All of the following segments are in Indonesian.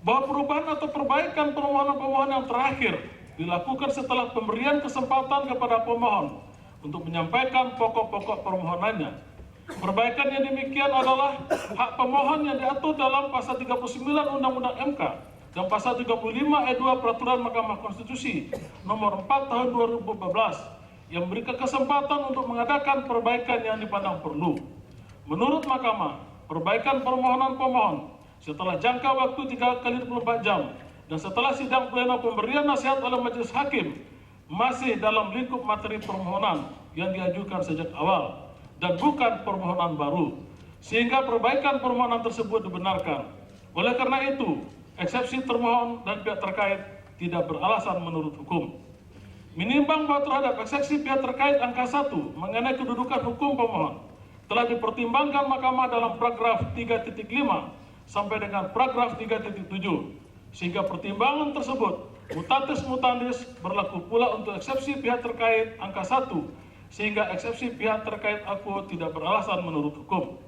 bahwa perubahan atau perbaikan permohonan-permohonan yang terakhir dilakukan setelah pemberian kesempatan kepada pemohon untuk menyampaikan pokok-pokok permohonannya. Perbaikan yang demikian adalah hak pemohon yang diatur dalam pasal 39 Undang-Undang MK dan pasal 35 ayat 2 Peraturan Mahkamah Konstitusi nomor 4 tahun 2014 yang memberikan kesempatan untuk mengadakan perbaikan yang dipandang perlu. Menurut Mahkamah, perbaikan permohonan pemohon setelah jangka waktu 3 kali 24 jam dan setelah sidang pleno pemberian nasihat oleh majelis hakim masih dalam lingkup materi permohonan yang diajukan sejak awal dan bukan permohonan baru, sehingga perbaikan permohonan tersebut dibenarkan. Oleh karena itu, eksepsi termohon dan pihak terkait tidak beralasan menurut hukum. Menimbang bahwa terhadap eksepsi pihak terkait angka 1 mengenai kedudukan hukum pemohon telah dipertimbangkan Mahkamah dalam paragraf 3.5 sampai dengan paragraf 3.7, sehingga pertimbangan tersebut mutatis mutandis berlaku pula untuk eksepsi pihak terkait angka 1, sehingga eksepsi pihak terkait aku tidak beralasan menurut hukum.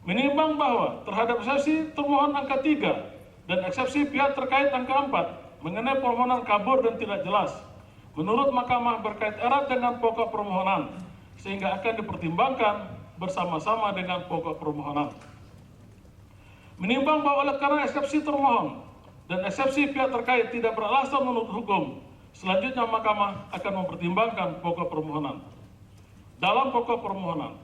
Menimbang bahwa terhadap eksepsi termohon angka 3 dan eksepsi pihak terkait angka 4 mengenai permohonan kabur dan tidak jelas, menurut Mahkamah berkait erat dengan pokok permohonan, sehingga akan dipertimbangkan bersama-sama dengan pokok permohonan. Menimbang bahwa oleh karena eksepsi termohon dan eksepsi pihak terkait tidak beralasan menurut hukum, selanjutnya Mahkamah akan mempertimbangkan pokok permohonan. Dalam pokok permohonan,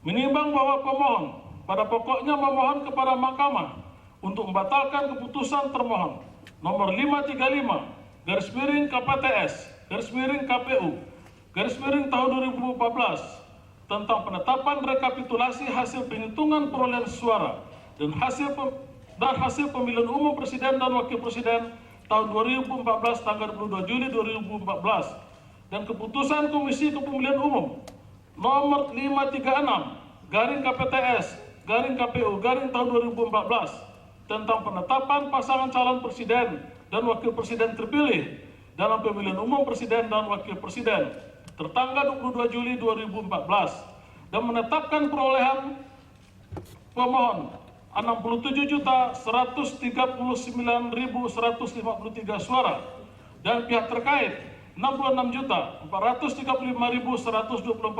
menimbang bahwa pemohon pada pokoknya memohon kepada Mahkamah untuk membatalkan keputusan termohon nomor 535 KPTS KPU tahun 2014 tentang penetapan rekapitulasi hasil penghitungan perolehan suara dan hasil pemilihan umum presiden dan wakil presiden tahun 2014 tanggal 22 Juli 2014 dan keputusan Komisi Kepemilihan Umum nomor 536 KPTS KPU tahun 2014 tentang penetapan pasangan calon presiden dan wakil presiden terpilih dalam pemilihan umum presiden dan wakil presiden tertanggal 22 Juli 2014 dan menetapkan perolehan pemohon 67.139.153 suara dan pihak terkait 66.435.124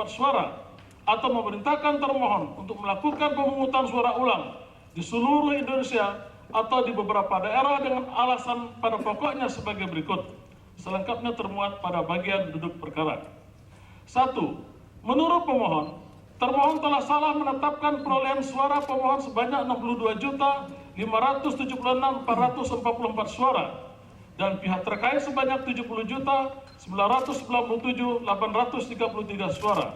suara, atau memerintahkan termohon untuk melakukan pemungutan suara ulang di seluruh Indonesia atau di beberapa daerah dengan alasan pada pokoknya sebagai berikut. Selengkapnya termuat pada bagian duduk perkara. 1. Menurut pemohon, termohon telah salah menetapkan perolehan suara pemohon sebanyak 62.576.444 suara dan pihak terkait sebanyak 70.997.833 suara.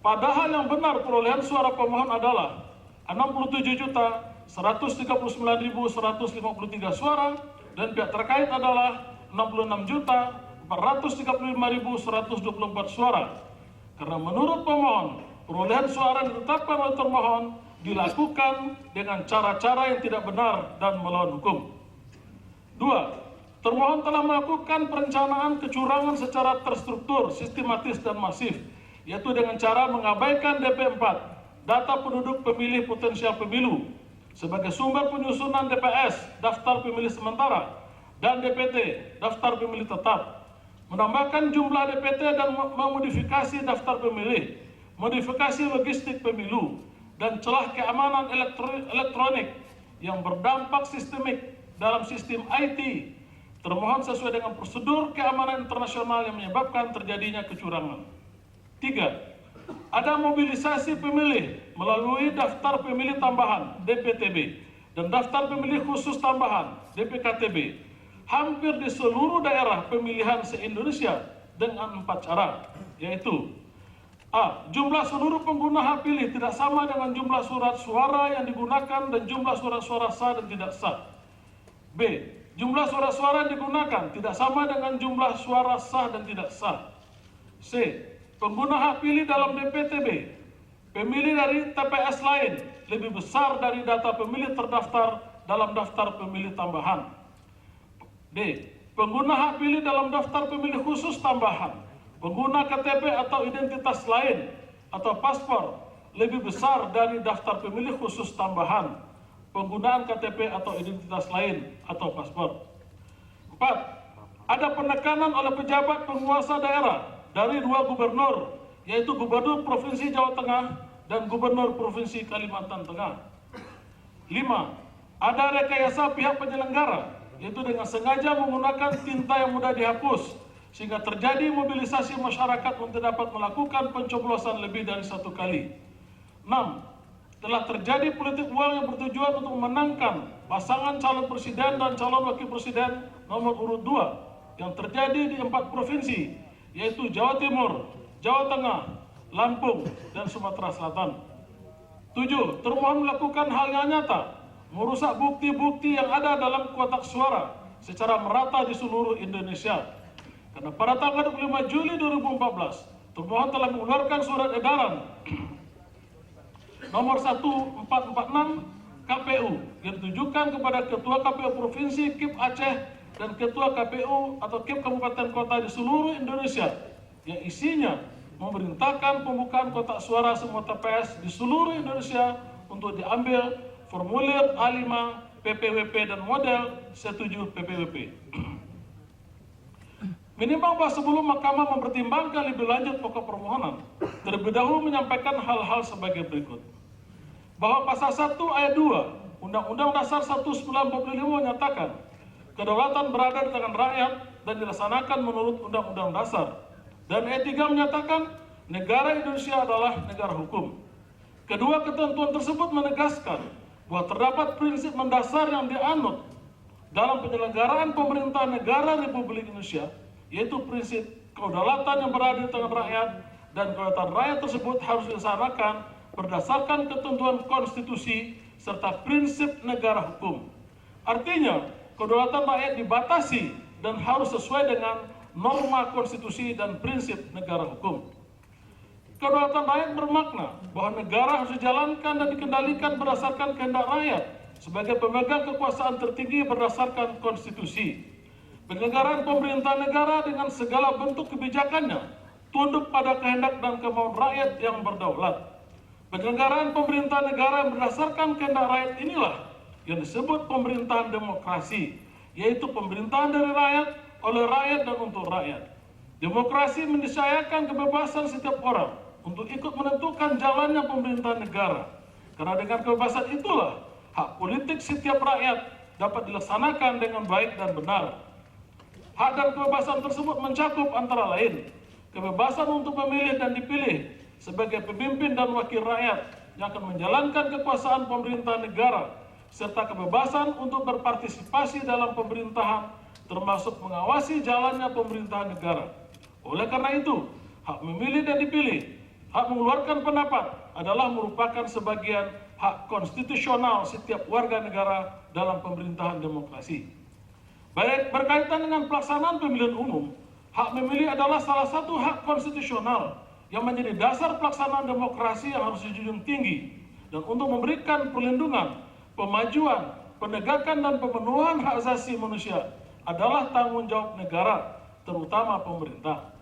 Padahal yang benar perolehan suara pemohon adalah 67.139.153 suara dan pihak terkait adalah 66.435.124 suara. Karena menurut pemohon, perolehan suara yang ditetapkan oleh termohon dilakukan dengan cara-cara yang tidak benar dan melawan hukum. 2. Termohon telah melakukan perencanaan kecurangan secara terstruktur, sistematis, dan masif, yaitu dengan cara mengabaikan DP4, data penduduk pemilih potensial pemilu, sebagai sumber penyusunan DPS, daftar pemilih sementara, dan DPT, daftar pemilih tetap, menambahkan jumlah DPT dan memodifikasi daftar pemilih, modifikasi logistik pemilu, dan celah keamanan elektronik yang berdampak sistemik dalam sistem IT termohon sesuai dengan prosedur keamanan internasional yang menyebabkan terjadinya kecurangan. 3. Ada mobilisasi pemilih melalui daftar pemilih tambahan DPTB dan daftar pemilih khusus tambahan DPKTB hampir di seluruh daerah pemilihan se-Indonesia dengan 4 cara, yaitu A. Jumlah seluruh pengguna hak pilih tidak sama dengan jumlah surat suara yang digunakan dan jumlah surat-suara sah dan tidak sah. B. Jumlah suara-suara yang digunakan tidak sama dengan jumlah suara sah dan tidak sah. C. Pengguna hak pilih dalam DPTB, pemilih dari TPS lain lebih besar dari data pemilih terdaftar dalam daftar pemilih tambahan. D. Pengguna hak pilih dalam daftar pemilih khusus tambahan, pengguna KTP atau identitas lain atau paspor lebih besar dari daftar pemilih khusus tambahan. penggunaan KTP atau identitas lain atau paspor. 4. Ada penekanan oleh pejabat penguasa daerah dari 2 gubernur, yaitu Gubernur Provinsi Jawa Tengah dan Gubernur Provinsi Kalimantan Tengah. 5. Ada rekayasa pihak penyelenggara, yaitu dengan sengaja menggunakan tinta yang mudah dihapus, sehingga terjadi mobilisasi masyarakat untuk dapat melakukan pencoblosan lebih dari 1 kali. 6. Telah terjadi politik uang yang bertujuan untuk memenangkan pasangan calon presiden dan calon wakil presiden nomor urut 2 yang terjadi di 4 provinsi, yaitu Jawa Timur, Jawa Tengah, Lampung, dan Sumatera Selatan. 7. Termohon melakukan hal yang nyata, merusak bukti-bukti yang ada dalam kotak suara secara merata di seluruh Indonesia. Karena pada tanggal 25 Juli 2014, termohon telah mengeluarkan surat edaran nomor 1446 KPU yang ditujukan kepada Ketua KPU Provinsi KIP Aceh dan Ketua KPU atau KIP Kabupaten Kota di seluruh Indonesia yang isinya memerintahkan pembukaan kotak suara semua TPS di seluruh Indonesia untuk diambil formulir A5 PPWP dan model C7 PPWP. Menimbang bahwa sebelum Mahkamah mempertimbangkan lebih lanjut pokok permohonan, terlebih dahulu menyampaikan hal-hal sebagai berikut. Bahwa pasal 1 ayat 2 Undang-Undang Dasar 1945 menyatakan kedaulatan berada di tangan rakyat dan dilaksanakan menurut Undang-Undang Dasar. Dan ayat 3 menyatakan negara Indonesia adalah negara hukum. Kedua ketentuan tersebut menegaskan bahwa terdapat prinsip mendasar yang dianut dalam penyelenggaraan pemerintahan negara Republik Indonesia, yaitu prinsip kedaulatan yang berada di tangan rakyat, dan kedaulatan rakyat tersebut harus dilaksanakan berdasarkan ketentuan konstitusi serta prinsip negara hukum. Artinya, kedaulatan rakyat dibatasi dan harus sesuai dengan norma konstitusi dan prinsip negara hukum. Kedaulatan rakyat bermakna bahwa negara harus dijalankan dan dikendalikan berdasarkan kehendak rakyat sebagai pemegang kekuasaan tertinggi berdasarkan konstitusi. Penyelenggaraan pemerintahan negara dengan segala bentuk kebijakannya tunduk pada kehendak dan kemauan rakyat yang berdaulat. Penyelenggaraan pemerintahan negara yang berdasarkan kehendak rakyat inilah yang disebut pemerintahan demokrasi, yaitu pemerintahan dari rakyat, oleh rakyat, dan untuk rakyat. Demokrasi meniscayakan kebebasan setiap orang untuk ikut menentukan jalannya pemerintahan negara. Karena dengan kebebasan itulah hak politik setiap rakyat dapat dilaksanakan dengan baik dan benar. Hak dan kebebasan tersebut mencakup antara lain kebebasan untuk memilih dan dipilih sebagai pemimpin dan wakil rakyat yang akan menjalankan kekuasaan pemerintahan negara, serta kebebasan untuk berpartisipasi dalam pemerintahan, termasuk mengawasi jalannya pemerintahan negara. Oleh karena itu, hak memilih dan dipilih, hak mengeluarkan pendapat adalah merupakan sebagian hak konstitusional setiap warga negara dalam pemerintahan demokrasi. Baik berkaitan dengan pelaksanaan pemilihan umum, hak memilih adalah salah satu hak konstitusional yang menjadi dasar pelaksanaan demokrasi yang harus dijunjung tinggi, dan untuk memberikan perlindungan, pemajuan, penegakan, dan pemenuhan hak asasi manusia adalah tanggung jawab negara, terutama pemerintah.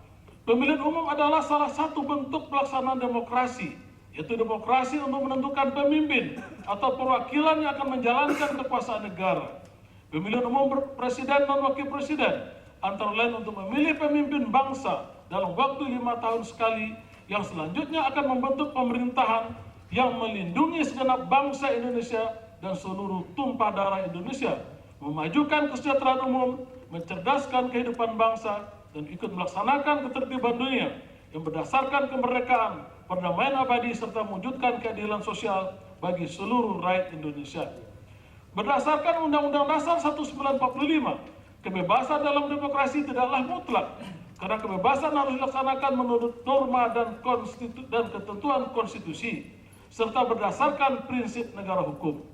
Pemilihan umum adalah salah satu bentuk pelaksanaan demokrasi, yaitu demokrasi untuk menentukan pemimpin atau perwakilan yang akan menjalankan kekuasaan negara. Pemilihan umum presiden dan wakil presiden antara lain untuk memilih pemimpin bangsa dalam waktu 5 tahun sekali, yang selanjutnya akan membentuk pemerintahan yang melindungi segenap bangsa Indonesia dan seluruh tumpah darah Indonesia, memajukan kesejahteraan umum, mencerdaskan kehidupan bangsa, dan ikut melaksanakan ketertiban dunia yang berdasarkan kemerdekaan, perdamaian abadi, serta mewujudkan keadilan sosial bagi seluruh rakyat Indonesia. Berdasarkan Undang-Undang Dasar 1945, kebebasan dalam demokrasi tidaklah mutlak, karena kebebasan harus dilaksanakan menurut norma dan ketentuan konstitusi, serta berdasarkan prinsip negara hukum.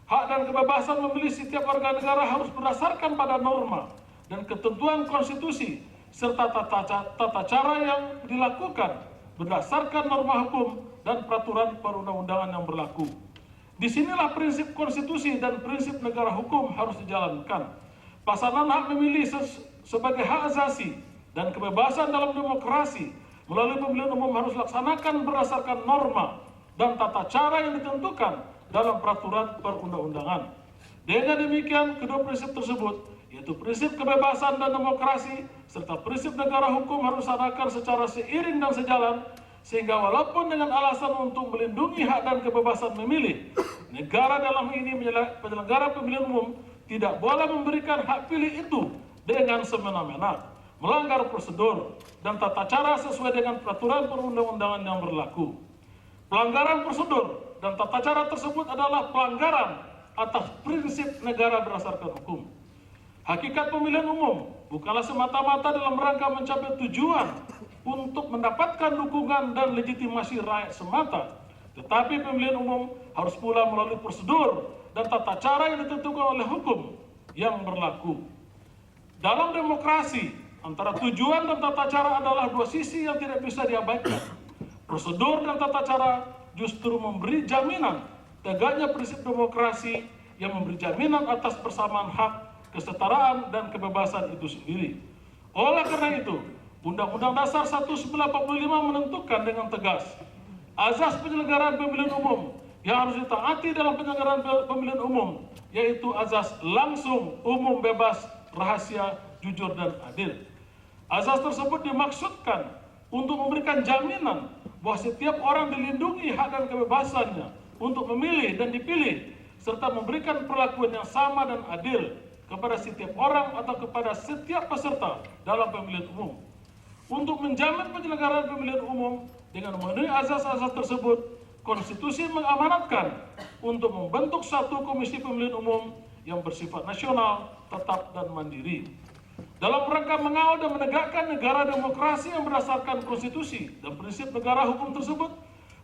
Hak dan kebebasan memilih setiap warga negara harus berdasarkan pada norma dan ketentuan konstitusi, serta tata cara yang dilakukan berdasarkan norma hukum dan peraturan perundang-undangan yang berlaku. Disinilah prinsip konstitusi dan prinsip negara hukum harus dijalankan. Pelaksanaan hak memilih sebagai hak asasi dan kebebasan dalam demokrasi melalui pemilihan umum harus dilaksanakan berdasarkan norma dan tata cara yang ditentukan dalam peraturan perundang-undangan. Dengan demikian, kedua prinsip tersebut, yaitu prinsip kebebasan dan demokrasi, serta prinsip negara hukum harus dilaksanakan secara seiring dan sejalan, sehingga walaupun dengan alasan untuk melindungi hak dan kebebasan memilih, negara dalam ini penyelenggara pemilihan umum tidak boleh memberikan hak pilih itu dengan semena-mena, melanggar prosedur dan tata cara sesuai dengan peraturan perundang-undangan yang berlaku. Pelanggaran prosedur dan tata cara tersebut adalah pelanggaran atas prinsip negara berdasarkan hukum. Hakikat pemilihan umum bukanlah semata-mata dalam rangka mencapai tujuan untuk mendapatkan dukungan dan legitimasi rakyat semata, tetapi pemilihan umum harus pula melalui prosedur dan tata cara yang ditentukan oleh hukum yang berlaku. Dalam demokrasi, antara tujuan dan tata cara adalah dua sisi yang tidak bisa diabaikan. Prosedur dan tata cara justru memberi jaminan tegaknya prinsip demokrasi yang memberi jaminan atas persamaan hak, kesetaraan, dan kebebasan itu sendiri. Oleh karena itu, Undang-Undang Dasar 1945 menentukan dengan tegas azas penyelenggaraan pemilihan umum yang harus ditaati dalam penyelenggaraan pemilihan umum, yaitu azas langsung, umum, bebas, rahasia, jujur, dan adil. Azas tersebut dimaksudkan untuk memberikan jaminan bahwa setiap orang dilindungi hak dan kebebasannya untuk memilih dan dipilih, serta memberikan perlakuan yang sama dan adil kepada setiap orang atau kepada setiap peserta dalam pemilihan umum. Untuk menjamin penyelenggaraan pemilihan umum dengan memenuhi azas-azas tersebut, konstitusi mengamanatkan untuk membentuk satu komisi pemilihan umum yang bersifat nasional, tetap, dan mandiri. Dalam rangka mengawal dan menegakkan negara demokrasi yang berdasarkan konstitusi dan prinsip negara hukum tersebut,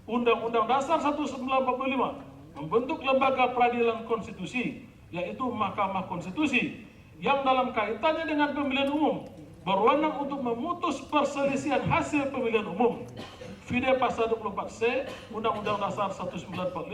Undang-Undang Dasar 1945 membentuk lembaga peradilan konstitusi, yaitu Mahkamah Konstitusi, yang dalam kaitannya dengan pemilihan umum berwenang untuk memutus perselisihan hasil pemilihan umum. Vide pasal 24C Undang-Undang Dasar 1945.